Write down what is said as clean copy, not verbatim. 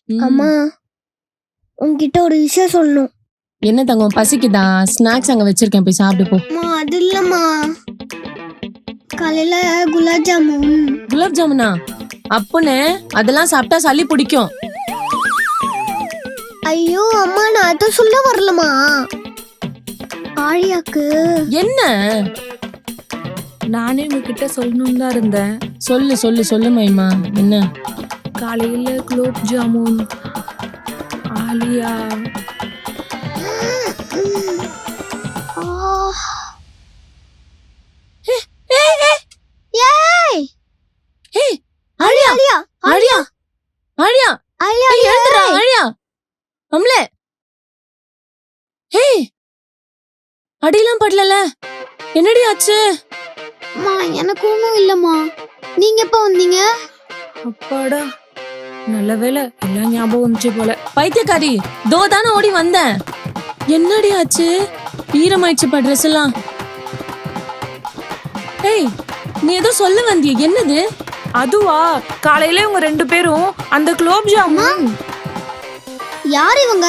அம்மா உன்கிட்ட ஒரு விஷயம் சொல்லணும். என்ன தங்கம் பசிக்குதா? ஸ்நாக்ஸ் அங்க வச்சிருக்கேன், போய் சாப்பிடு போ. அம்மா அது இல்லம்மா, காலையில குலாப் ஜாமுன். குலாப் ஜாமுனா? அப்புன்னு அதெல்லாம் சாப்பிட்டா சளி பிடிக்கும். ஐயோ அம்மா, நான் அதை சொல்ல வரலமா. ஆழியாக்கு என்ன? நானே உங்ககிட்ட சொல்லணும் தான் இருந்தேன். சொல்லு சொல்லு சொல்லு மைமா. என்ன? காலையில குலோப் ஜாமுன் ஆலியா. ஆழியா ஆழியா ஆழியா ஆழியா ஆழியா ஏய், எழுந்துடா, ஆழியா. அம்லே. ஏய், அடியெல்லாம் படலல. என்னடி ஆச்சு? அம்மா எனக்கு ஒன்றும் இல்லம்மா. நீங்க எப்ப வந்தீங்க? அப்பாடா, நல்ல வேலை எல்லாம் ஞாபகம் வந்துச்சு போல. பைத்தியக்காரி, தோ தானே ஓடி வந்தேன். என்னடி ஆச்சு? ஈரமாயிடுச்சுப்பா ட்ரெஸ் எல்லாம். ஏய், நீ ஏதோ சொல்ல வந்தியே, என்னது? அதுவா, காலையில இவங்க 2 பேரும் அந்த குலோப் ஜாமுன். யார் இவங்க?